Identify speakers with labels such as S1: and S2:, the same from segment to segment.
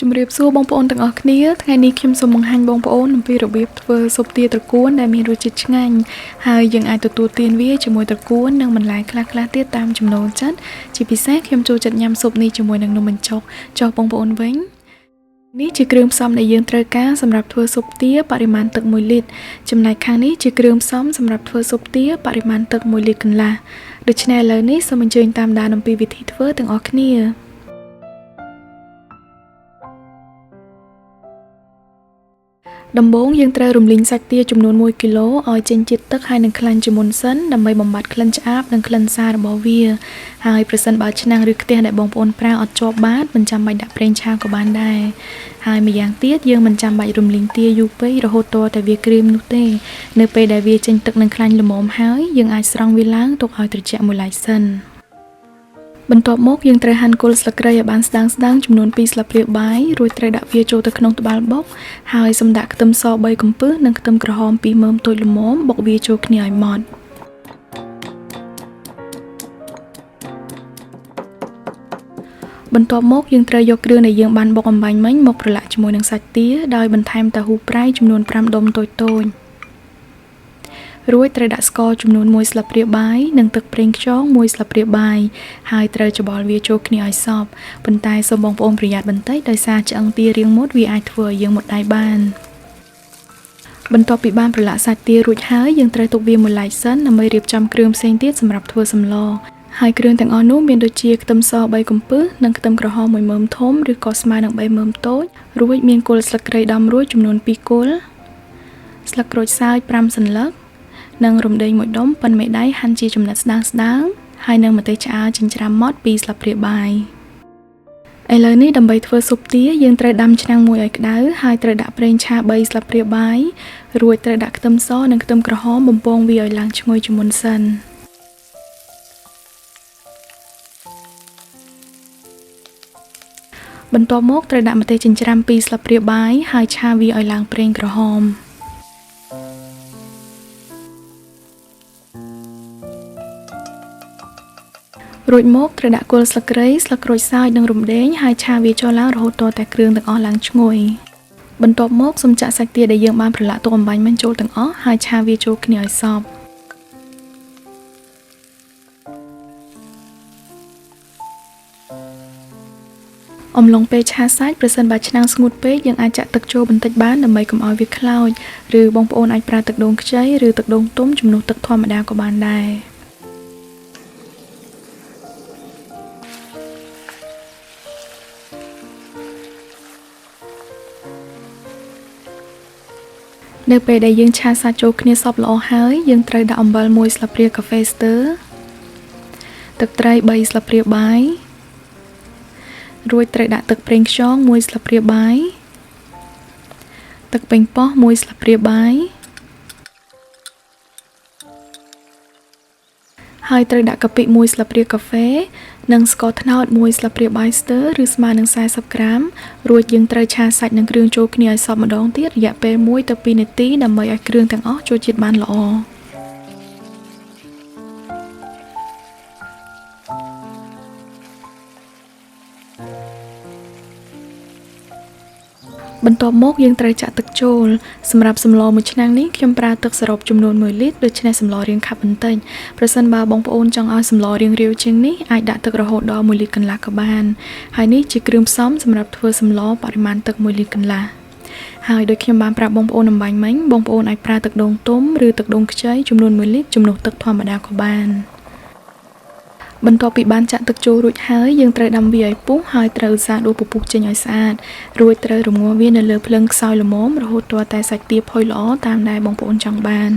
S1: ជំរាបសួរបងប្អូនទាំងអស់គ្នាថ្ងៃនេះខ្ញុំសូមបង្ហាញបងប្អូនអំពីរបៀបធ្វើស៊ុបទាត្រកួនដែលមានរសជាតិឆ្ងាញ់ហើយយើងអាចទទួលទានវាជាមួយត្រកួននិងបន្លែខ្លះៗទៀតតាមចំណូលចិត្តជាពិសេសខ្ញុំចូលចិត្តញ៉ាំស៊ុបនេះជាមួយនឹងនំបញ្ចុកចុះបងប្អូនវិញនេះជាគ្រឿងផ្សំដែលយើងត្រូវការសម្រាប់ធ្វើស៊ុបទាបរិមាណទឹក1លីត្រចំណែកខាងនេះជាគ្រឿងផ្សំសម្រាប់ធ្វើស៊ុបទាបរិមាណទឹក1លីត្រកន្លះដូច្នេះឥឡូវនេះសូមអញ្ជើញតាមដានអំពីវិធីធ្វើទាំងអស់គ្នាដំបូងយើងត្រូវរំលីងសាច់ទាចំនួន1គីឡូឲ្យចេញជាតិទឹកហើយនឹងខ្លាញ់ជាមុនសិនដើម្បីបំបត្តិក្លិនឆ្អាបនិងក្លិនសាររបស់វាហើយប្រសិនបើឆ្នាំងឬខ្ទះដែលបងប្អូនប្រើអត់ជាប់បាតមិនចាំបាច់ដាក់ប្រេងឆាក៏បានដែរហើយម្យ៉ាងទៀតយើងមិនចាំបាច់រំលីងទាយូរពេករហូតទាល់តែវាក្រៀមនោះទេនៅពេលដែលវាចេញទឹកនិងខ្លាញ់ល្មមហើយយើងអាចស្រង់វាឡើងទុកឲ្យត្រជាក់មួយឡែកសិនបន្ទាប់មកយើងត្រូវហាន់គល់ស្លឹកគ្រៃឲ្យបានស្ដើងចំនួន2ស្លាបព្រាបាយរួចត្រូវដាក់វាចូលទៅក្នុងត្បាល់បុកហើយសឹមដាក់ខ្ទឹមស3កំពឹសនិងខ្ទឹមក្រហម2មើមតូចល្មមបុកវាចូលគ្នាឲ្យម៉ដ្ឋបន្ទាប់មកយើងត្រូវយកគ្រឿងដែលយើងបានបុកអំបាញ់មិញមកប្រឡាក់ជាមួយនឹងសាច់ទាដោយបន្ថែមតាហ៊ូប្រៃចំនួន5ដុំតូចៗរួចត្រូវដាក់ស្ករចំនួន1ស្លាបព្រាបាយនិងទឹកប្រេងខ្យង1ស្លាបព្រាបាយហើយត្រូវច្បល់វាចូលគ្នាឲ្យសព្វប៉ុន្តែសូមបងប្អូនប្រយ័ត្នបន្តិចដោយសារឆ្អឹងទារាងមុតវាអាចធ្វើឲ្យយើងមុតដៃបានបន្ទាប់ពីបានប្រឡាក់សាច់ទារួចហើយយើងត្រូវទុកវាមួយឡែកសិនដើម្បីរៀបចំគ្រឿងផ្សេងទៀតសម្រាប់ធ្វើសម្លហើយគ្រឿងទាំងអស់នោះមានដូចជាខ្ទឹមស3កំពឹសនិងខ្ទឹមក្រហម1មើមធំឬក៏ស្មើនឹង3មើមតូចរួចមានគល់ស្លឹកគ្រៃដំរួចចំនួន2គល់ស្លឹកក្រូចសើច5សន្លឹកនិងរំដេង1ដុំប៉ុនមេដៃហាន់ជាចំណិតស្ដើងៗហើយនិងម្ទេសឆ្អើរចិញ្ច្រាំម៉ដ្ឋ2ស្លាបព្រាបាយឥឡូវនេះដើម្បីធ្វើស៊ុបទាយើងត្រូវដាំឆ្នាំងមួយឲ្យក្តៅហើយត្រូវដាក់ប្រេងឆា3ស្លាបព្រាបាយរួចត្រូវដាក់ខ្ទឹមសនិងខ្ទឹមក្រហមបំពងវាឲ្យឡើងឈ្ងុយជាមុនសិនបន្ទាប់មកត្រូវដាក់ម្ទេសចិញ្ច្រាំ2ស្លាបព្រាបាយហើយឆាវាឲ្យឡើងប្រេងក្រហមរួចមកត្រូវដាក់គល់ស្លឹកគ្រៃស្លឹកក្រូចសើចនិងរំដេងហើយឆាវាចូលឡើងរហូតទាល់តែគ្រឿងទាំងអស់ឡើងឈ្ងុយបន្ទាប់មកសូមចាក់សាច់ទាដែលយើងបានប្រឡាក់ទុកអំបាញ់មិញចូលទាំងអស់ហើយឆាវាចូលគ្នាឲ្យសព្វអំឡុងពេលឆាសាច់ប្រសិនបើឆ្នាំងស្ងួតពេកយើងអាចចាក់ទឹកចូលបន្តិចបានដើម្បីកុំឲ្យវាខ្លោចឬបងប្អូនអាចប្រើទឹកដូងខ្ចីឬទឹកដូងទុំជំនួសទឹកធម្មតាក៏បានដែរនៅពេលដែលយើងឆាសាច់ចូលគ្នាសព្វល្អហើយយើងត្រូវដាក់អំបិល1ស្លាបព្រាកាហ្វេស្ទើទឹកត្រី3ស្លាបព្រាបាយរួចត្រូវដាក់ទឹកប្រេងខ្យង1ស្លាបព្រាបាយទឹកប៉េងប៉ោះ1ស្លាបព្រាបាយហើយត្រូវដាក់កាពិ1ស្លាបព្រាកាហ្វេនិងស្ករត្នោត1ស្លាបព្រាបាយស្ទើឬស្មើនឹង40ក្រាមរួចយើងត្រូវឆាសាច់និងគ្រឿងចូលគ្នាឲ្យសព្វម្ដងទៀតរយៈពេល1ទៅ2នាទីដើម្បីឲ្យគ្រឿងទាំងអស់ចូលជាតិបានល្អបន្ទាប់មកយើងត្រូវចាក់ទឹកចូលសម្រាប់សម្លមួយឆ្នាំងនេះខ្ញុំប្រើទឹកសរុបចំនួន1លីត្រដូច្នេះសម្លរាងខាប់បន្តិចប្រសិនបើបងប្អូនចង់ឲ្យសម្លរាងរាវជាងនេះអាចដាក់ទឹករហូតដល់1លីត្រកន្លះក៏បានហើយនេះជាគ្រឿងផ្សំសម្រាប់ធ្វើសម្លបរិមាណទឹក1លីត្រកន្លះហើយដូចខ្ញុំបានប្រាប់បងប្អូនអំបញ្ញមិញបងប្អូនអាចប្រើទឹកដូងទុំឬទឹកដូងខ្ចីចំនួន1លីត្រជំនួសទឹកធម្មតាក៏បានបន្ទាប់ពីបានចាក់ទឹកចូលរួចហើយយើងត្រូវដាំវាឲ្យពុះហើយត្រូវសាដួសពពុះចេញឲ្យស្អាតរួចត្រូវរម្ងាស់វានៅលើភ្លើងខ្សោយល្មមរហូតទាល់តែសាច់ទាផុយល្អតាមដែលបងប្អូនចង់បាន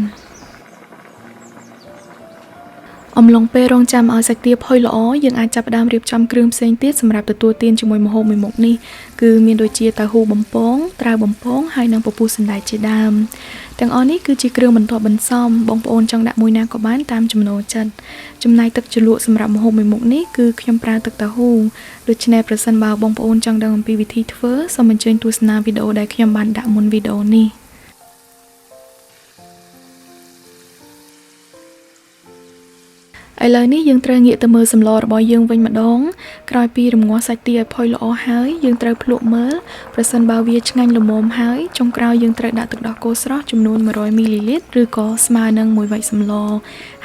S1: អំឡុងពេលរងចាំឲ្យសាច់ទាផុយល្អយើងអាចចាប់ផ្ដើមរៀបចំគ្រឿងផ្សេងទៀតសម្រាប់ទទួលទានជាមួយម្ហូបមួយមុខនេះគឺមានដូចជាតាហ៊ូបំពងត្រាវបំពងហើយនិងពពុះសណ្តែកជាដើមទាំងអស់នេះគឺជាគ្រឿងបន្ទាប់បន្សំបងប្អូនចង់ដាក់មួយណាក៏បានតាមចំណូលចិត្តចំណែកទឹកជ្រលក់សម្រាប់ម្ហូបមួយមុខនេះគឺខ្ញុំប្រើទឹកតាហ៊ូដូច្នេះប្រសិនបើបងប្អូនចង់ដឹងអំពីវិធីធ្វើសូមអញ្ជើញទស្សនាវីដេអូដែលខ្ញុំបានដាក់មុនវីដេអូនេះ ឥ ឥឡូវនេះយើងត្រូវងាកទៅមើលសម្លរបស់យើងវិញម្ដងក្រោយពីរំងាស់សាច់ទាឲ្យផុយល្អហើយយើងត្រូវភ្លក់មើលប្រសិនបើវាឆ្ងាញ់ល្មមហើយចុងក្រោយយើងត្រូវដាក់ទឹកដោះគោស្រស់ចំនួន100មីលីលីត្រឬក៏ស្មើនឹង1វែកសម្ល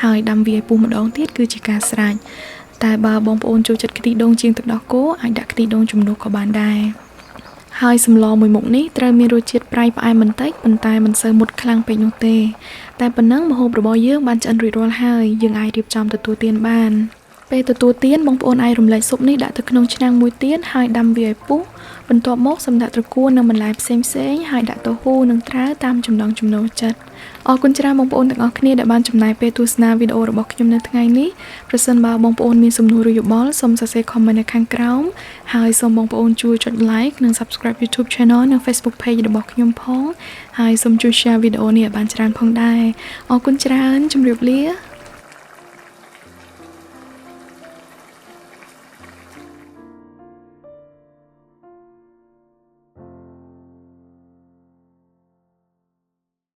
S1: ហើយដាំវាឲ្យពុះម្ដងទៀតគឺជាការស្រេចតែបើបងប្អូនចូលចិត្តខ្ទិះដូងជាងទឹកដោះគោអាចដាក់ខ្ទិះដូងជំនួសក៏បានដែរហើយសម្លមួយមុខនេះត្រូវមានរសជាតិប្រៃផ្អែមបន្តិចប៉ុន្តែមិនសូវមុតខ្លាំងពេកនោះទេតែប៉ុណ្ណឹងម្ហូបរបស់យើងបានឆ្អិនរួចរាល់ហើយយើងអាចរៀបចំទទួលទានបានពេលទទួលទានបងប្អូនអាចរំលែកស៊ុបនេះដាក់ទៅក្នុងឆ្នាំងមួយទៀតហើយដាំវាឲ្យពុះបន្ទាប់មកសម្រាប់ត្រកួននិងបន្លែផ្សេងៗហើយដាក់ទៅហ៊ូនិងត្រាវតាមចំណង់ចំណូលចិត្តអរគុណច្រើនបងប្អូនទាំងអស់គ្នាដែលបានចំណាយពេលទស្សនាវីដេអូរបស់ខ្ញុំនៅថ្ងៃនេះប្រសិនបើបងប្អូនមានសំណួរឬយោបល់សូមសរសេរ comment នៅខាងក្រោមហើយសូមបងប្អូនជួយចុច like និង subscribe YouTube channel និង Facebook page របស់ខ្ញុំផងហើយសូមជួយ share វីដេអូនេះឲ្យបានច្រើនផងដែរអរគុណច្រើនជម្រាបលា